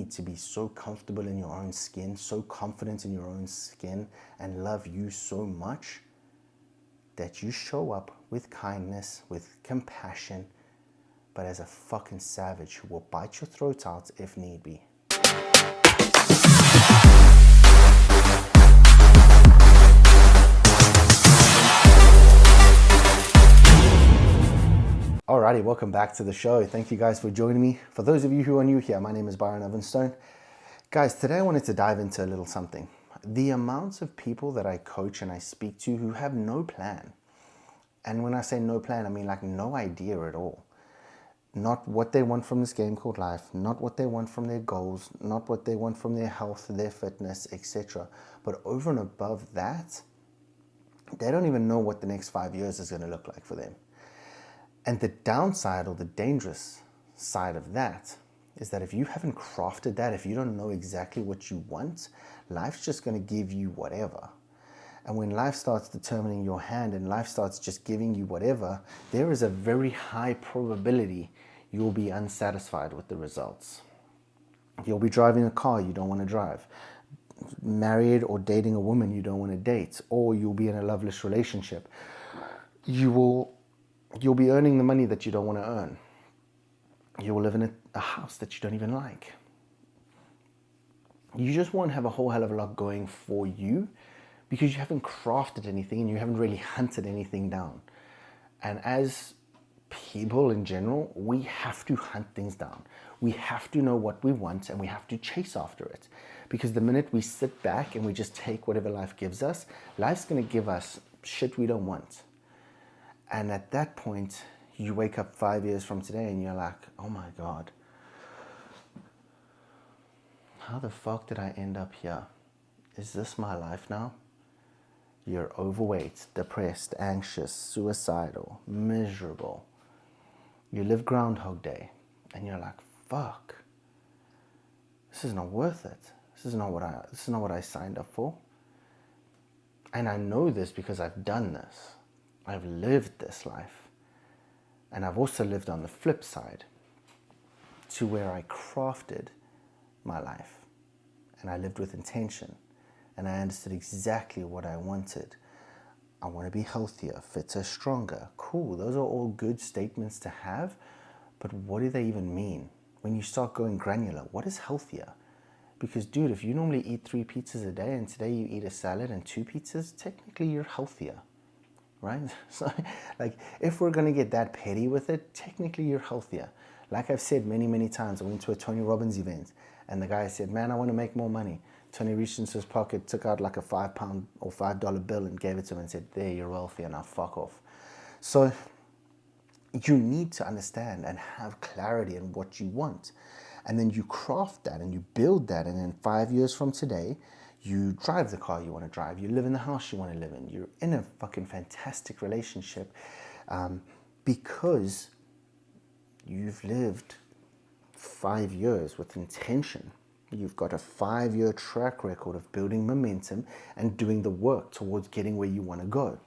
need to be so comfortable in your own skin, so confident in your own skin, and love you so much that you show up with kindness, with compassion, but as a fucking savage who will bite your throat out if need be. Alrighty, welcome back to the show. Thank you guys for joining me. For those of you who are new here, my name is Byron Ovenstone. Guys, today I wanted to dive into a little something. The amounts of people that I coach and I speak to who have no plan. And when I say no plan, I mean like no idea at all. Not what they want from this game called life, not what they want from their goals, not what they want from their health, their fitness, etc. But over and above that, they don't even know what the next 5 years is going to look like for them. And the downside or the dangerous side of that is that if you haven't crafted that, if you don't know exactly what you want, life's just going to give you whatever. And when life starts determining your hand and life starts just giving you whatever, there is a very high probability you'll be unsatisfied with the results. You'll be driving a car you don't want to drive, married or dating a woman you don't want to date, or you'll be in a loveless relationship. You'll be earning the money that you don't want to earn. You will live in a house that you don't even like. You just won't have a whole hell of a lot going for you because you haven't crafted anything and you haven't really hunted anything down. And as people in general, we have to hunt things down. We have to know what we want and we have to chase after it. Because the minute we sit back and we just take whatever life gives us, life's going to give us shit we don't want. And at that point, you wake up 5 years from today and you're like, oh my God, how the fuck did I end up here? Is this my life now? You're overweight, depressed, anxious, suicidal, miserable. You live Groundhog Day and you're like, fuck, this is not worth it. This is not what I signed up for. And I know this because I've done this. I've lived this life. And I've also lived on the flip side to where I crafted my life and I lived with intention and I understood exactly what I wanted. I want to be healthier, fitter, stronger. Cool, those are all good statements to have, but what do they even mean? When you start going granular, what is healthier? Because dude, if you normally eat 3 pizzas a day and today you eat a salad and 2 pizzas, technically you're healthier. Right? So like if we're going to get that petty with it, technically you're healthier. Like I've said many, many times, I went to a Tony Robbins event and the guy said, man, I want to make more money. Tony reached into his pocket, took out like a £5 or $5 bill and gave it to him and said, there, you're wealthier, now fuck off. So you need to understand and have clarity in what you want. And then you craft that and you build that. And then 5 years from today, you drive the car you want to drive. You live in the house you want to live in. You're in a fucking fantastic relationship because you've lived 5 years with intention. You've got a 5-year track record of building momentum and doing the work towards getting where you want to go.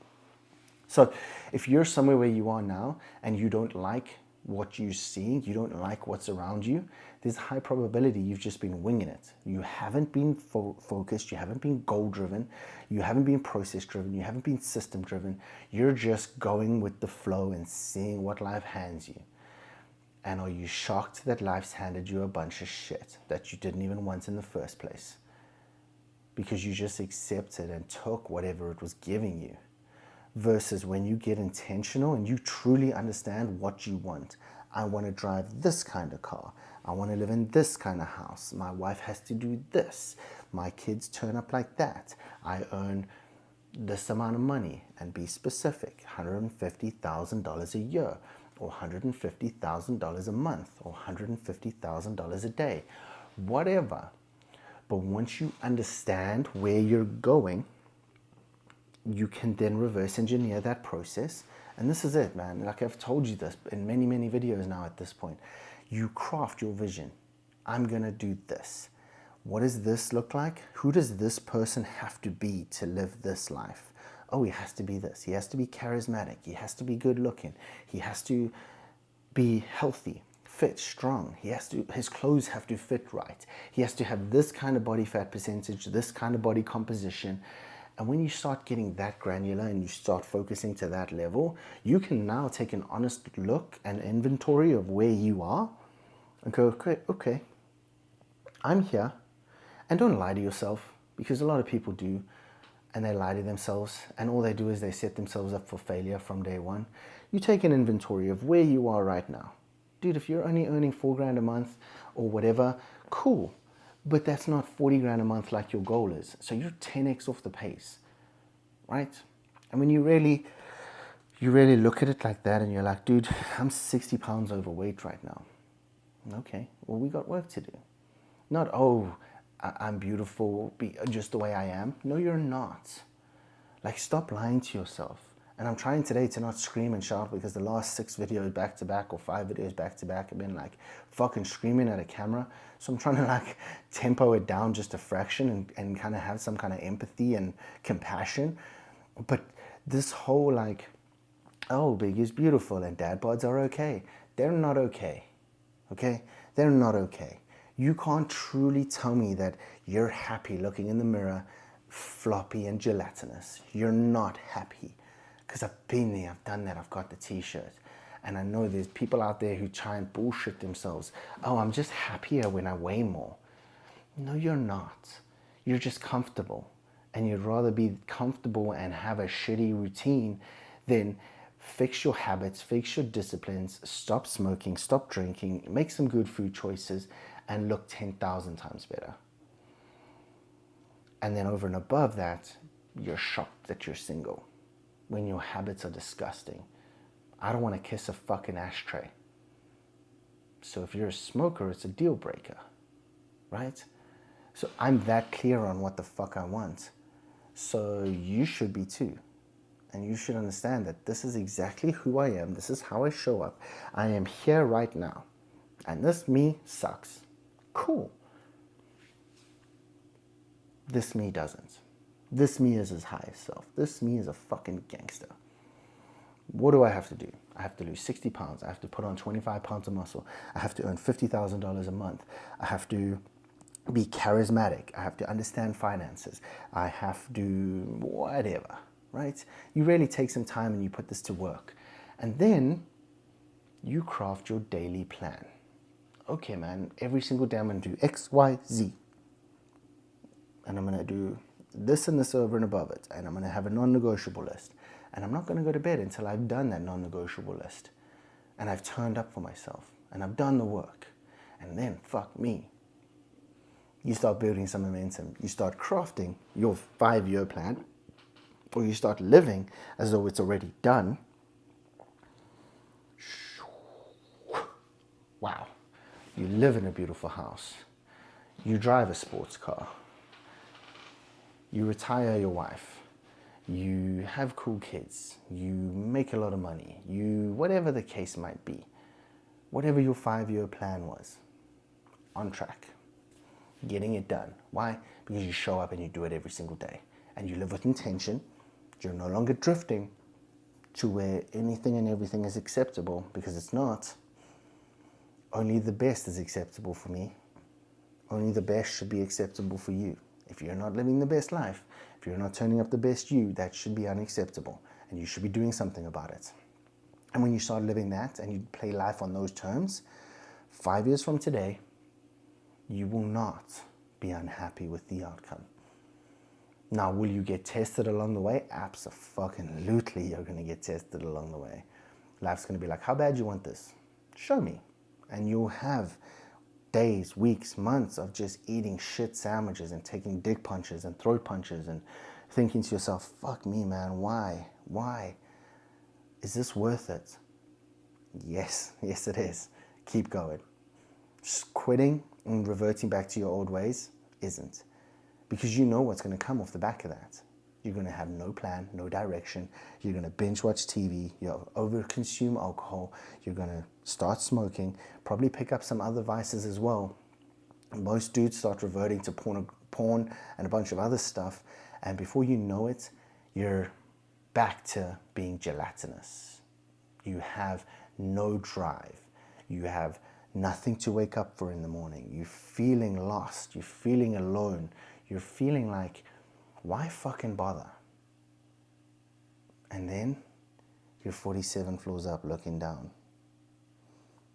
So if you're somewhere where you are now and you don't like what you're seeing, you don't like what's around you, there's a high probability you've just been winging it. You haven't been focused, you haven't been goal-driven, you haven't been process-driven, you haven't been system-driven. You're just going with the flow and seeing what life hands you. And are you shocked that life's handed you a bunch of shit that you didn't even want in the first place? Because you just accepted and took whatever it was giving you. Versus when you get intentional and you truly understand what you want. I want to drive this kind of car. I want to live in this kind of house. My wife has to do this. My kids turn up like that. I earn this amount of money, and be specific, $150,000 a year, or $150,000 a month, or $150,000 a day, whatever. But once you understand where you're going, you can then reverse engineer that process. And this is it, man. Like I've told you this in many, many videos now at this point. You craft your vision. I'm going to do this. What does this look like? Who does this person have to be to live this life? Oh, he has to be this. He has to be charismatic. He has to be good looking. He has to be healthy, fit strong. His clothes have to fit right. He has to have this kind of body fat percentage, this kind of body composition. And when you start getting that granular and you start focusing to that level, you can now take an honest look and inventory of where you are and go, okay, I'm here. And don't lie to yourself, because a lot of people do, and they lie to themselves, and all they do is they set themselves up for failure from day one. You take an inventory of where you are right now. Dude, if you're only earning $4,000 a month or whatever, cool. But that's not $40,000 a month like your goal is. So you're 10x off the pace, right? And when you really look at it like that and you're like, dude, I'm 60 pounds overweight right now. Okay, well, we got work to do. Not, oh, I'm beautiful just the way I am. No, you're not. Like, stop lying to yourself. And I'm trying today to not scream and shout, because the last 6 videos back to back or 5 videos back to back have been like fucking screaming at a camera. So I'm trying to like tempo it down just a fraction and kind of have some kind of empathy and compassion. But this whole like, oh, big is beautiful and dad bods are okay. They're not okay. Okay? They're not okay. You can't truly tell me that you're happy looking in the mirror, floppy and gelatinous. You're not happy. Because I've been there, I've done that, I've got the t-shirt. And I know there's people out there who try and bullshit themselves. Oh, I'm just happier when I weigh more. No, you're not. You're just comfortable. And you'd rather be comfortable and have a shitty routine than fix your habits, fix your disciplines, stop smoking, stop drinking, make some good food choices, and look 10,000 times better. And then over and above that, you're shocked that you're single when your habits are disgusting. I don't want to kiss a fucking ashtray. So if you're a smoker, it's a deal breaker, right? So I'm that clear on what the fuck I want. So you should be too. And you should understand that this is exactly who I am. This is how I show up. I am here right now. And this me sucks. Cool. This me doesn't. This me is his highest self. This me is a fucking gangster. What do I have to do? I have to lose 60 pounds. I have to put on 25 pounds of muscle. I have to earn $50,000 a month. I have to be charismatic. I have to understand finances. I have to whatever, right? You really take some time and you put this to work. And then you craft your daily plan. Okay, man, every single day I'm going to do X, Y, Z. And I'm going to do this and this over and above it. And I'm going to have a non-negotiable list. And I'm not going to go to bed until I've done that non-negotiable list. And I've turned up for myself. And I've done the work. And then, fuck me. You start building some momentum. You start crafting your 5-year plan. Or you start living as though it's already done. Wow. You live in a beautiful house. You drive a sports car. You retire your wife. You have cool kids. You make a lot of money. Whatever the case might be. Whatever your 5-year plan was. On track. Getting it done. Why? Because you show up and you do it every single day. And you live with intention. You're no longer drifting to where anything and everything is acceptable, because it's not. Only the best is acceptable for me. Only the best should be acceptable for you. If you're not living the best life, if you're not turning up the best you, that should be unacceptable. And you should be doing something about it. And when you start living that and you play life on those terms, 5 years from today, you will not be unhappy with the outcome. Now, will you get tested along the way? Abso-fucking-lutely, you're going to get tested along the way. Life's going to be like, how bad do you want this? Show me. And you'll have days, weeks, months of just eating shit sandwiches and taking dick punches and throat punches and thinking to yourself, fuck me, man, why? Why? Is this worth it? Yes, yes it is. Keep going. Just quitting and reverting back to your old ways isn't. Because you know what's going to come off the back of that. You're going to have no plan, no direction. You're going to binge watch TV. You'll overconsume alcohol. You're going to start smoking. Probably pick up some other vices as well. Most dudes start reverting to porn and a bunch of other stuff. And before you know it, you're back to being gelatinous. You have no drive. You have nothing to wake up for in the morning. You're feeling lost. You're feeling alone. You're feeling like, why fucking bother? And then you're 47 floors up looking down.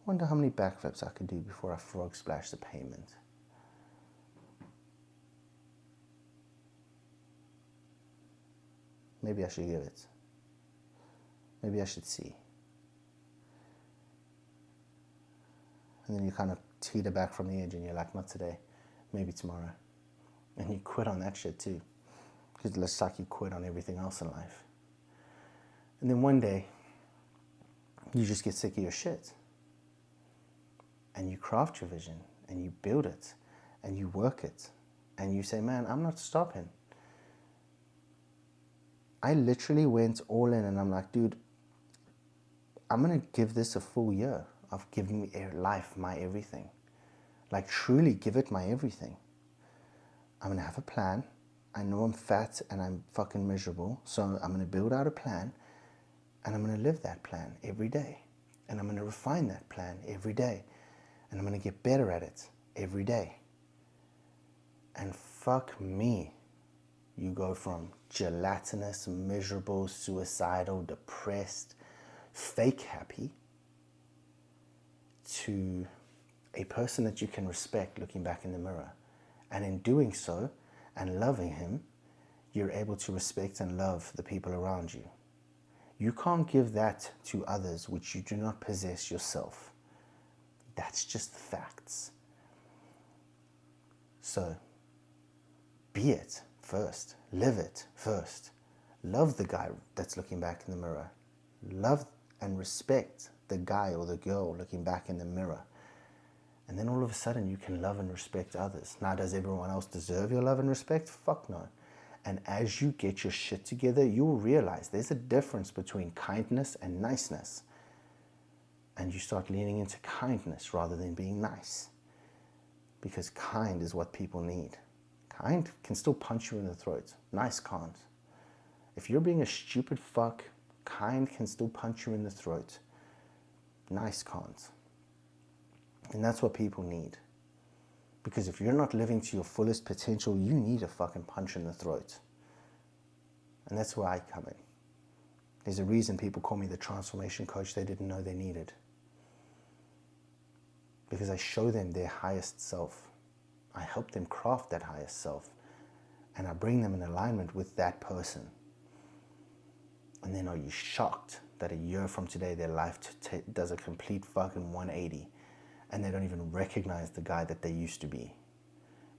Wonder how many backflips I could do before I frog splash the pavement. Maybe I should give it. Maybe I should see. And then you kind of teeter back from the edge and you're like, not today, maybe tomorrow. And you quit on that shit too. Because it's like you quit on everything else in life. And then one day, you just get sick of your shit. And you craft your vision, and you build it, and you work it. And you say, man, I'm not stopping. I literally went all in, and I'm like, dude, I'm going to give this a full year of giving me life, my everything. Like, truly give it my everything. I'm going to have a plan. I know I'm fat and I'm fucking miserable, so I'm going to build out a plan, and I'm going to live that plan every day. And I'm going to refine that plan every day. And I'm going to get better at it every day. And fuck me, you go from gelatinous, miserable, suicidal, depressed, fake happy to a person that you can respect looking back in the mirror. And in doing so and loving him, you're able to respect and love the people around you. You can't give that to others which you do not possess yourself. That's just the facts. So, be it first. Live it first. Love the guy that's looking back in the mirror. Love and respect the guy or the girl looking back in the mirror. And then all of a sudden you can love and respect others. Now, does everyone else deserve your love and respect? Fuck no. And as you get your shit together, you'll realize there's a difference between kindness and niceness. And you start leaning into kindness rather than being nice. Because kind is what people need. Kind can still punch you in the throat. Nice can't. If you're being a stupid fuck, kind can still punch you in the throat. Nice can't. And that's what people need. Because if you're not living to your fullest potential, you need a fucking punch in the throat. And that's where I come in. There's a reason people call me the transformation coach they didn't know they needed. Because I show them their highest self. I help them craft that highest self. And I bring them in alignment with that person. And then are you shocked that a year from today their life does a complete fucking 180 and they don't even recognize the guy that they used to be?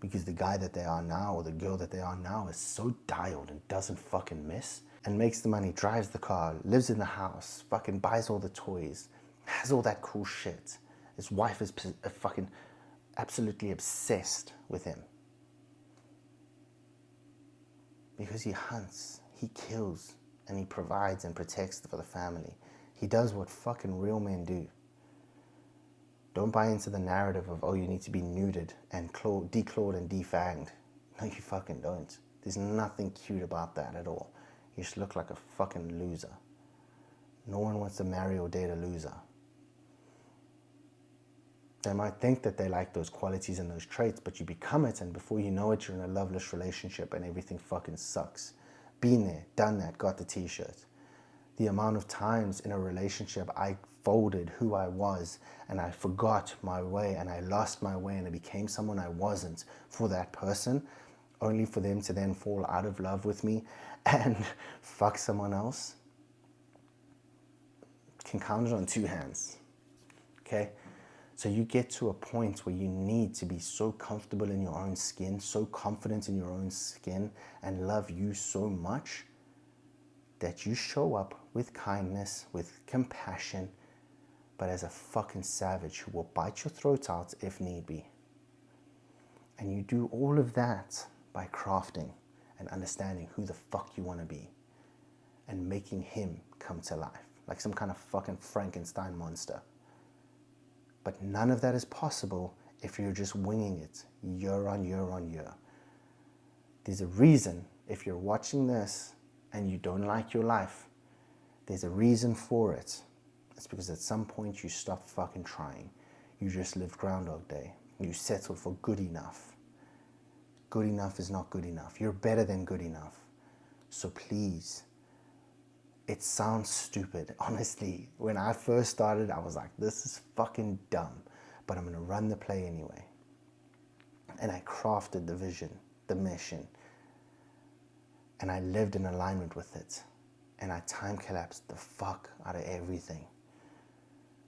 Because the guy that they are now or the girl that they are now is so dialed and doesn't fucking miss and makes the money, drives the car, lives in the house, fucking buys all the toys, has all that cool shit. His wife is fucking absolutely obsessed with him. Because he hunts, he kills, and he provides and protects for the family. He does what fucking real men do. Don't buy into the narrative of, oh, you need to be nuded and declawed and defanged. No, you fucking don't. There's nothing cute about that at all. You just look like a fucking loser. No one wants to marry or date a loser. They might think that they like those qualities and those traits, but you become it, and before you know it, you're in a loveless relationship and everything fucking sucks. Been there, done that, got the t-shirt. The amount of times in a relationship I folded who I was and I forgot my way and I lost my way and I became someone I wasn't for that person, only for them to then fall out of love with me and fuck someone else. Can count it on two hands. Okay? So you get to a point where you need to be so comfortable in your own skin, so confident in your own skin, and love you so much that you show up with kindness, with compassion, but as a fucking savage who will bite your throat out if need be. And you do all of that by crafting and understanding who the fuck you want to be and making him come to life like some kind of fucking Frankenstein monster. But none of that is possible if you're just winging it year on year on year. There's a reason if you're watching this and you don't like your life, there's a reason for it. It's because at some point you stopped fucking trying. You just lived Groundhog Day. You settled for good enough. Good enough is not good enough. You're better than good enough. So please, it sounds stupid. Honestly, when I first started, I was like, this is fucking dumb, but I'm going to run the play anyway. And I crafted the vision, the mission, and I lived in alignment with it. And I time collapsed the fuck out of everything.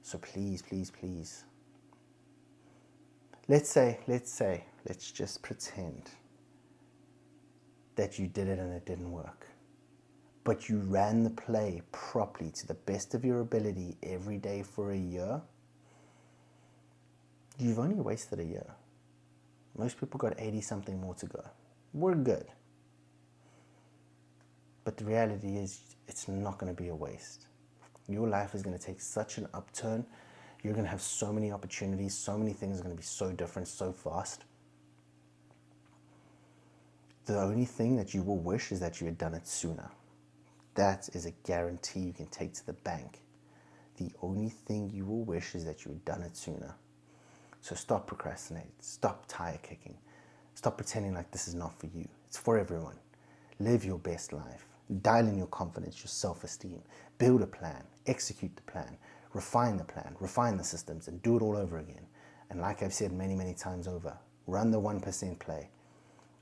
So please, please, please. Let's just pretend that you did it and it didn't work. But you ran the play properly to the best of your ability every day for a year. You've only wasted a year. Most people got 80 something more to go. We're good. But the reality is, it's not going to be a waste. Your life is going to take such an upturn. You're going to have so many opportunities. So many things are going to be so different, so fast. The only thing that you will wish is that you had done it sooner. That is a guarantee you can take to the bank. The only thing you will wish is that you had done it sooner. So stop procrastinating. Stop tire kicking. Stop pretending like this is not for you. It's for everyone. Live your best life. Dial in your confidence, your self-esteem. Build a plan. Execute the plan. Refine the plan. Refine the systems and do it all over again. And like I've said many, many times over, run the 1% play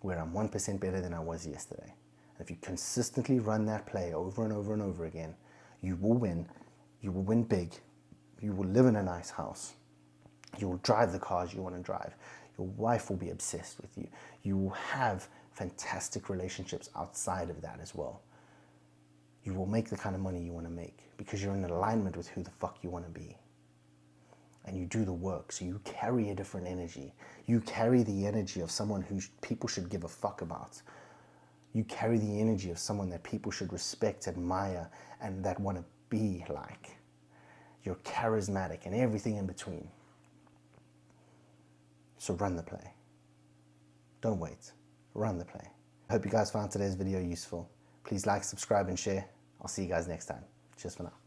where I'm 1% better than I was yesterday. And if you consistently run that play over and over and over again, you will win. You will win big. You will live in a nice house. You will drive the cars you want to drive. Your wife will be obsessed with you. You will have fantastic relationships outside of that as well. You will make the kind of money you want to make because you're in alignment with who the fuck you want to be. And you do the work, so you carry a different energy. You carry the energy of someone who people should give a fuck about. You carry the energy of someone that people should respect, admire, and that want to be like. You're charismatic and everything in between. So run the play. Don't wait. Run the play. I hope you guys found today's video useful. Please like, subscribe, and share. I'll see you guys next time. Cheers for now.